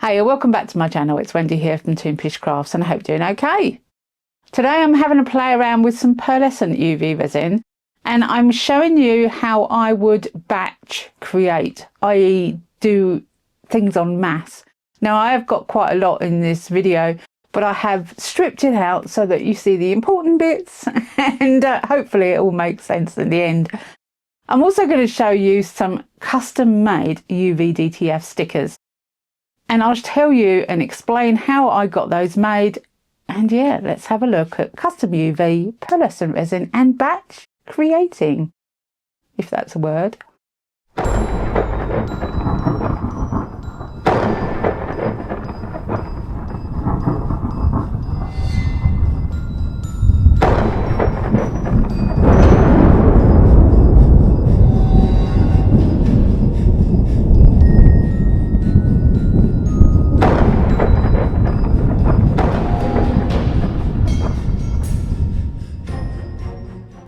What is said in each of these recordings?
Hey, welcome back to my channel. It's Wendy here from Toonpish Crafts and I hope you're doing okay. Today I'm having a play around with some pearlescent UV resin and I'm showing you how I would batch create, i.e. do things en masse. Now I have got quite a lot in this video, but I have stripped it out so that you see the important bits and hopefully it all makes sense in the end. I'm also going to show you some custom made UV DTF stickers. And I'll tell you and explain how I got those made. And yeah, let's have a look at custom UV, pearlescent resin and batch creating, if that's a word.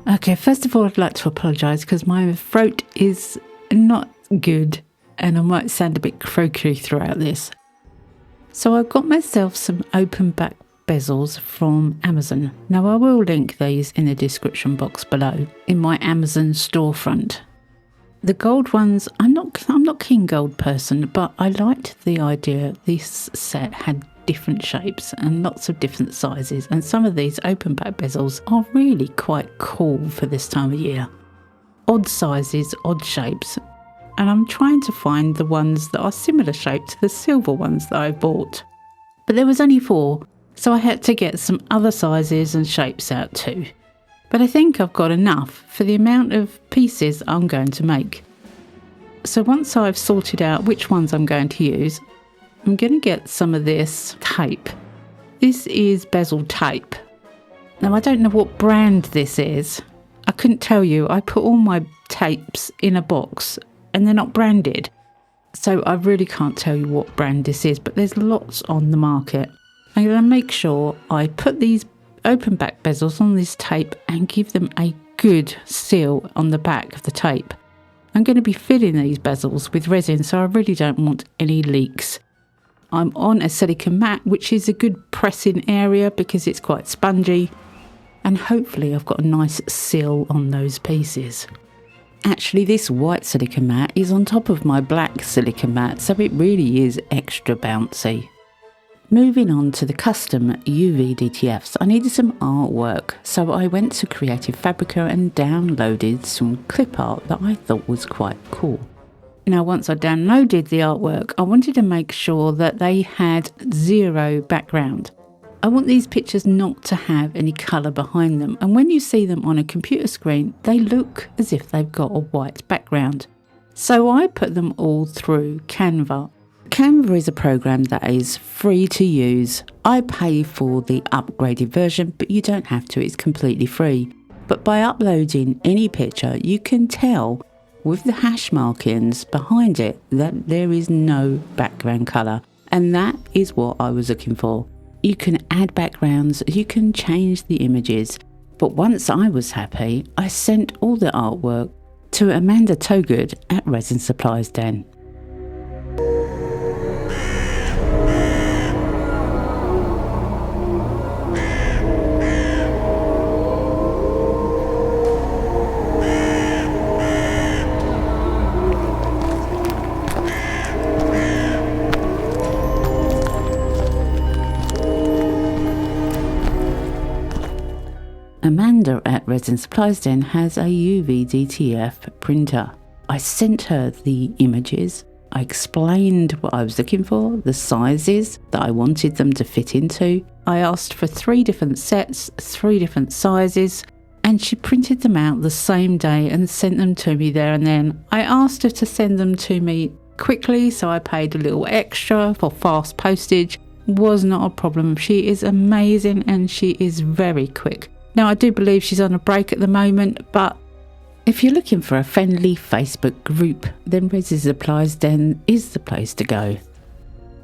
Okay, first of all, I'd like to apologise because my throat is not good and I might sound a bit croaky throughout this. So I've got myself some open back bezels from Amazon. Now I will link these in the description box below in my Amazon storefront. The gold ones, I'm not keen gold person, but I liked the idea this set had different shapes and lots of different sizes, and some of these open back bezels are really quite cool for this time of year. Odd sizes, odd shapes, and I'm trying to find the ones that are similar shape to the silver ones that I bought. But there was only 4, so I had to get some other sizes and shapes out too. But I think I've got enough for the amount of pieces I'm going to make. So once I've sorted out which ones I'm going to use, I'm going to get some of this tape. This is bezel tape. Now I don't know what brand this is. I couldn't tell you. I put all my tapes in a box and they're not branded. So I really can't tell you what brand this is, but there's lots on the market. I'm going to make sure I put these open back bezels on this tape and give them a good seal on the back of the tape. I'm going to be filling these bezels with resin, so I really don't want any leaks. I'm on a silicone mat, which is a good pressing area because it's quite spongy, and hopefully I've got a nice seal on those pieces. Actually, this white silicone mat is on top of my black silicone mat, so it really is extra bouncy. Moving on to the custom UV DTFs, I needed some artwork, so I went to Creative Fabrica and downloaded some clip art that I thought was quite cool. Now, once I downloaded the artwork, I wanted to make sure that they had 0 background. I want these pictures not to have any colour behind them, and when you see them on a computer screen, they look as if they've got a white background. So I put them all through Canva. Canva is a program that is free to use. I pay for the upgraded version, but you don't have to, it's completely free. But by uploading any picture, you can tell with the hash markings behind it that there is no background colour, and that is what I was looking for. You can add backgrounds, you can change the images, but once I was happy, I sent all the artwork to Amanda Togood at Resin Supplies Den. Amanda at Resin Supplies Den has a UV DTF printer. I sent her the images. I explained what I was looking for, the sizes that I wanted them to fit into. I asked for 3 different sets, 3 different sizes, and she printed them out the same day and sent them to me there and then. I asked her to send them to me quickly, so I paid a little extra for fast postage. Was not a problem. She is amazing and she is very quick. Now, I do believe she's on a break at the moment, but if you're looking for a friendly Facebook group, then Resin Supplies Den is the place to go.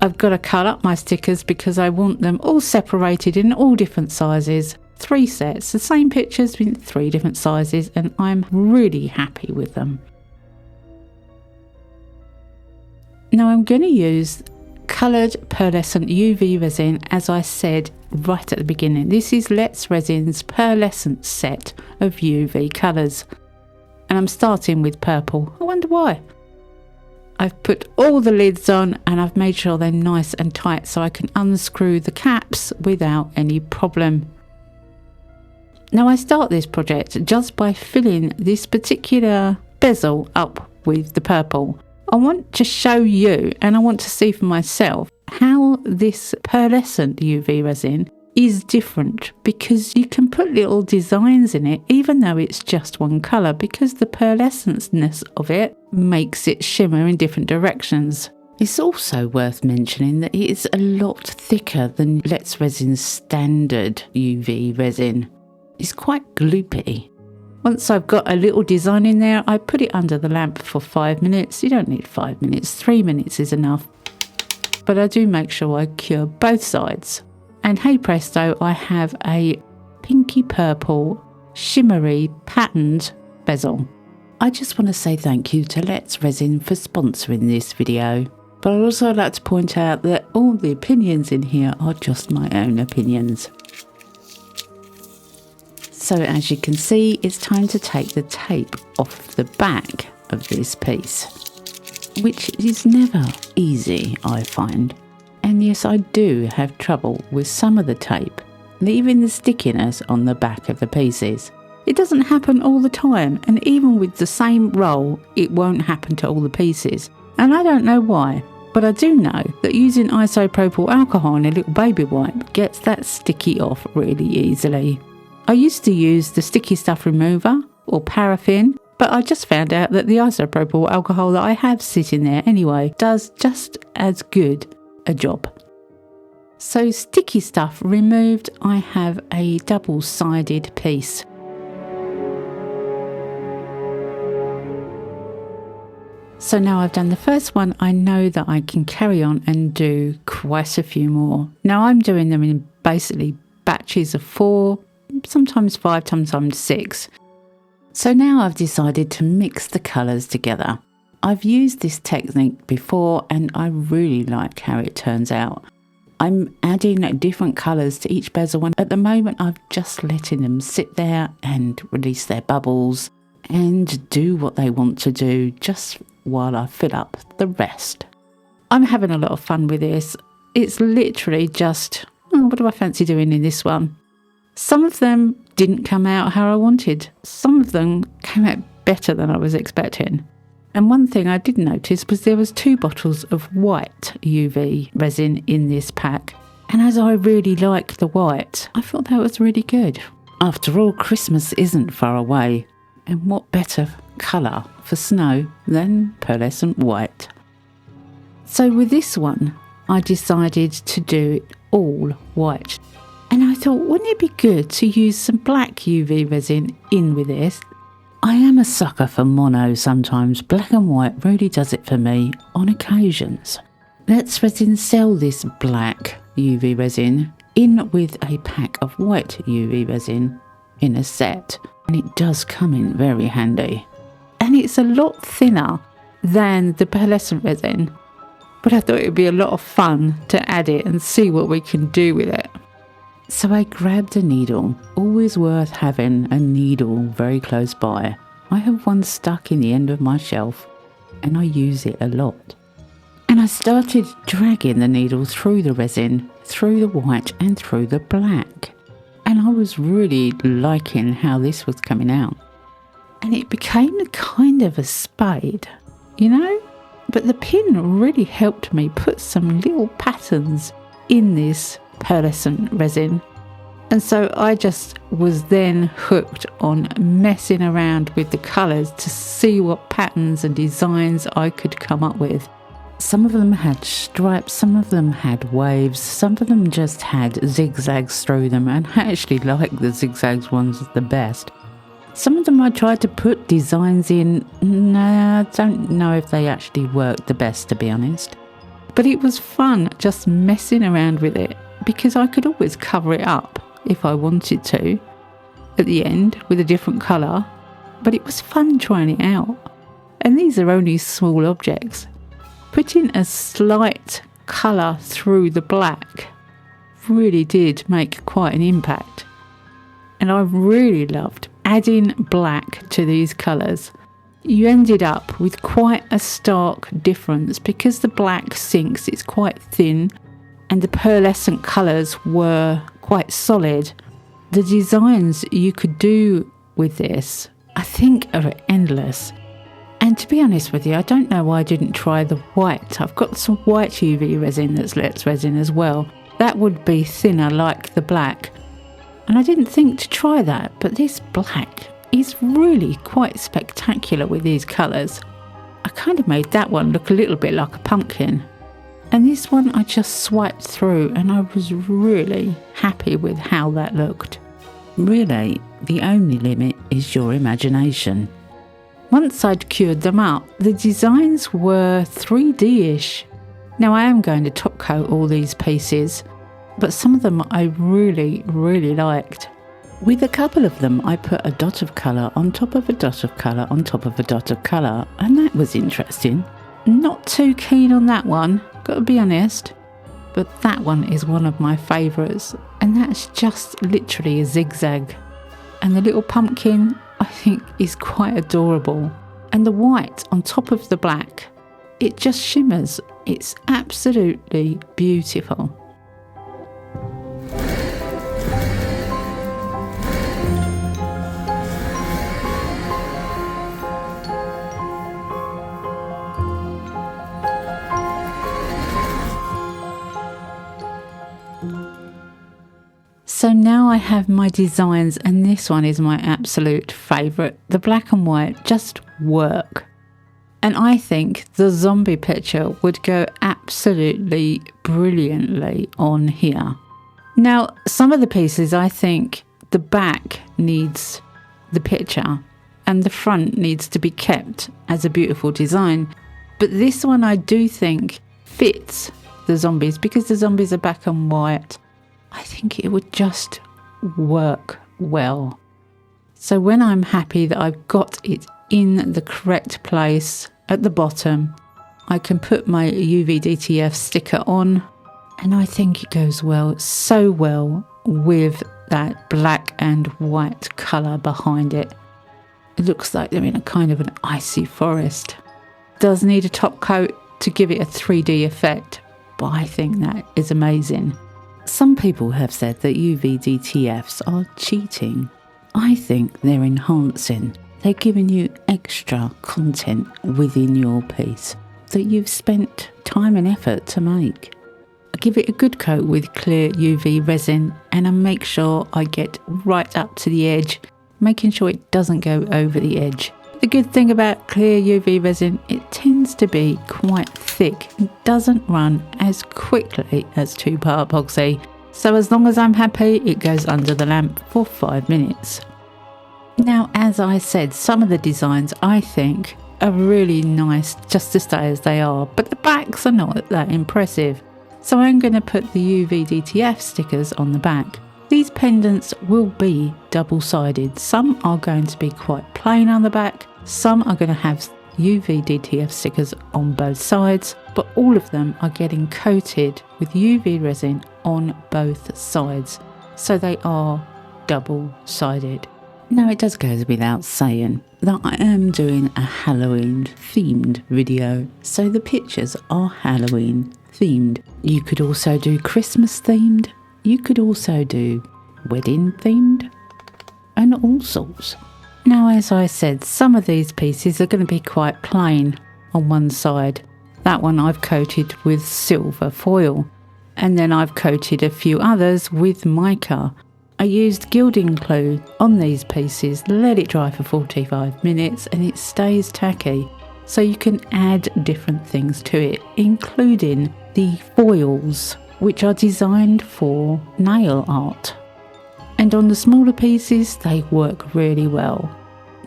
I've got to cut up my stickers because I want them all separated in all different sizes. 3 sets, the same pictures in 3 different sizes, and I'm really happy with them. Now I'm going to use coloured pearlescent UV resin, as I said right at the beginning. This is Let's Resin's pearlescent set of UV colours. And I'm starting with purple. I wonder why. I've put all the lids on and I've made sure they're nice and tight so I can unscrew the caps without any problem. Now I start this project just by filling this particular bezel up with the purple. I want to show you, and I want to see for myself, how this pearlescent UV resin is different, because you can put little designs in it even though it's just one colour, because the pearlescence of it makes it shimmer in different directions. It's also worth mentioning that it is a lot thicker than Let's Resin's standard UV resin. It's quite gloopy. Once I've got a little design in there, I put it under the lamp for 5 minutes. You don't need 5 minutes, 3 minutes is enough. But I do make sure I cure both sides. And hey presto, I have a pinky purple, shimmery, patterned bezel. I just want to say thank you to Let's Resin for sponsoring this video. But I'd also like to point out that all the opinions in here are just my own opinions. So as you can see, it's time to take the tape off the back of this piece, which is never easy, I find. And yes, I do have trouble with some of the tape, leaving the stickiness on the back of the pieces. It doesn't happen all the time, and even with the same roll, it won't happen to all the pieces. And I don't know why, but I do know that using isopropyl alcohol and a little baby wipe gets that sticky off really easily. I used to use the sticky stuff remover or paraffin, but I just found out that the isopropyl alcohol that I have sitting there anyway does just as good a job. So sticky stuff removed, I have a double-sided piece. So now I've done the first one, I know that I can carry on and do quite a few more. Now I'm doing them in basically batches of 4, sometimes 5, sometimes 6. So now I've decided to mix the colours together. I've used this technique before and I really like how it turns out. I'm adding different colours to each bezel, and at the moment I'm just letting them sit there and release their bubbles and do what they want to do just while I fill up the rest. I'm having a lot of fun with this. It's literally just, what do I fancy doing in this one? Some of them didn't come out how I wanted. Some of them came out better than I was expecting. And one thing I did notice was there was 2 bottles of white UV resin in this pack. And as I really like the white, I thought that was really good. After all, Christmas isn't far away. And what better colour for snow than pearlescent white? So with this one, I decided to do it all white. And I thought, wouldn't it be good to use some black UV resin in with this? I am a sucker for mono sometimes. Black and white really does it for me on occasions. Let's Resin sell this black UV resin in with a pack of white UV resin in a set. And it does come in very handy. And it's a lot thinner than the pearlescent resin. But I thought it would be a lot of fun to add it and see what we can do with it. So I grabbed a needle, always worth having a needle very close by. I have one stuck in the end of my shelf and I use it a lot. And I started dragging the needle through the resin, through the white and through the black. And I was really liking how this was coming out. And it became kind of a spade, you know? But the pin really helped me put some little patterns in this pearlescent resin. And so I just was then hooked on messing around with the colours to see what patterns and designs I could come up with. Some of them had stripes, some of them had waves, some of them just had zigzags through them, and I actually like the zigzags ones the best. Some of them I tried to put designs in. I don't know if they actually worked the best, to be honest. But it was fun just messing around with it, because I could always cover it up if I wanted to at the end with a different colour. But it was fun trying it out. And these are only small objects. Putting a slight colour through the black really did make quite an impact. And I really loved adding black to these colours. You ended up with quite a stark difference because the black sinks, it's quite thin, and the pearlescent colours were quite solid. The designs you could do with this, I think, are endless. And to be honest with you, I don't know why I didn't try the white. I've got some white UV resin that's Let's Resin as well. That would be thinner like the black. And I didn't think to try that, but this black is really quite spectacular with these colours. I kind of made that one look a little bit like a pumpkin. And this one I just swiped through and I was really happy with how that looked. Really, the only limit is your imagination. Once I'd cured them up, the designs were 3D-ish. Now I am going to top coat all these pieces, but some of them I really liked. With a couple of them, I put a dot of colour on top of a dot of colour on top of a dot of colour, and that was interesting. Not too keen on that one, got to be honest, but that one is one of my favourites, and that's just literally a zigzag. And the little pumpkin, I think, is quite adorable. And the white on top of the black, it just shimmers. It's absolutely beautiful. So now I have my designs, and this one is my absolute favourite. The black and white just work. And I think the zombie picture would go absolutely brilliantly on here. Now, some of the pieces, I think the back needs the picture and the front needs to be kept as a beautiful design. But this one I do think fits the zombies because the zombies are black and white. I think it would just work well. So when I'm happy that I've got it in the correct place at the bottom, I can put my UV DTF sticker on, and I think it goes well, so well with that black and white colour behind it. It looks like they're in a kind of an icy forest. Does need a top coat to give it a 3D effect, but I think that is amazing. Some people have said that UV DTFs are cheating. I think they're enhancing. They're giving you extra content within your piece that you've spent time and effort to make. I give it a good coat with clear UV resin, and I make sure I get right up to the edge, making sure it doesn't go over the edge. The good thing about clear UV resin, it tends to be quite thick and doesn't run as quickly as 2-part epoxy. So as long as I'm happy, it goes under the lamp for 5 minutes. Now, as I said, some of the designs I think are really nice just to stay as they are, but the backs are not that impressive. So I'm going to put the UV DTF stickers on the back. These pendants will be double-sided. Some are going to be quite plain on the back. Some are going to have UV DTF stickers on both sides, but all of them are getting coated with UV resin on both sides. So they are double-sided. Now, it does go without saying that I am doing a Halloween themed video. So the pictures are Halloween themed. You could also do Christmas themed. You could also do wedding themed and all sorts. Now, as I said, some of these pieces are going to be quite plain on one side. That one I've coated with silver foil, and then I've coated a few others with mica. I used gilding glue on these pieces, let it dry for 45 minutes, and it stays tacky. So you can add different things to it, including the foils, which are designed for nail art. And on the smaller pieces, they work really well.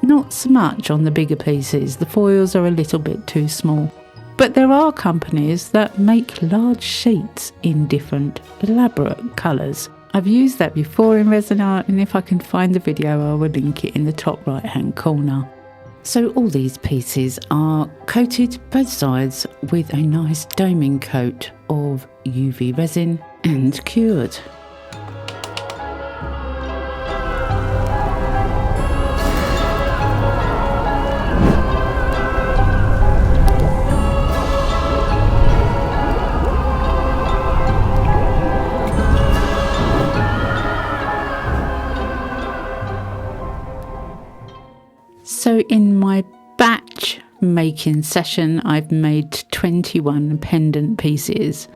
Not so much on the bigger pieces, the foils are a little bit too small. But there are companies that make large sheets in different elaborate colours. I've used that before in resin art, and if I can find the video, I will link it in the top right hand corner. So all these pieces are coated both sides with a nice doming coat. of UV resin and cured. So in my batch making session, I've made 21 pendant pieces.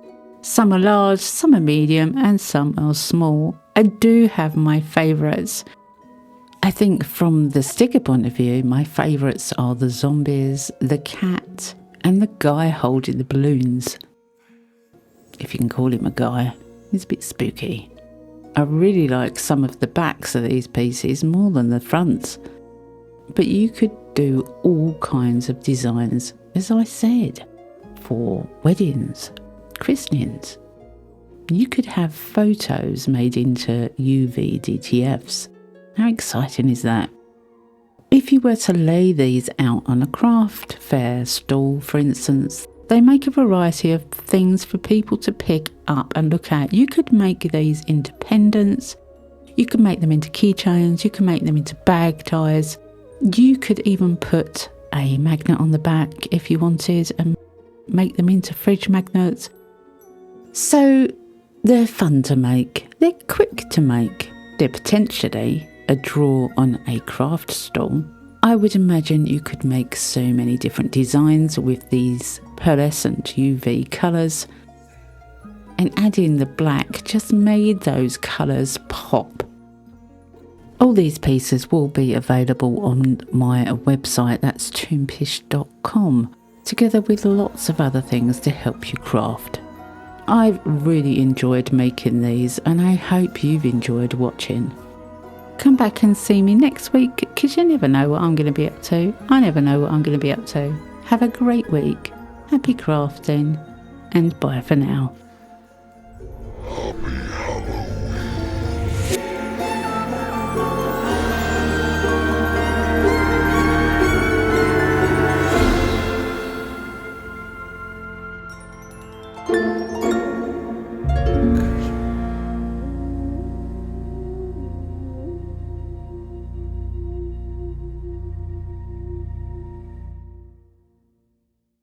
Some are large, some are medium, and some are small. I do have my favourites. I think from the sticker point of view, my favourites are the zombies, the cat, and the guy holding the balloons. If you can call him a guy, he's a bit spooky. I really like some of the backs of these pieces more than the fronts. But you could do all kinds of designs, as I said, for weddings, christenings. You could have photos made into UV DTFs. How exciting is that? If you were to lay these out on a craft fair stall, for instance, they make a variety of things for people to pick up and look at. You could make these into pendants, you could make them into keychains, you could make them into bag ties. You could even put a magnet on the back if you wanted and make them into fridge magnets. So they're fun to make, they're quick to make, they're potentially a draw on a craft stall. I would imagine you could make so many different designs with these pearlescent UV colours, and adding the black just made those colours pop. All these pieces will be available on my website, that's toonpish.com, together with lots of other things to help you craft. I've really enjoyed making these and I hope you've enjoyed watching. Come back and see me next week, because you never know what I'm going to be up to. I never know what I'm going to be up to. Have a great week, happy crafting, and bye for now.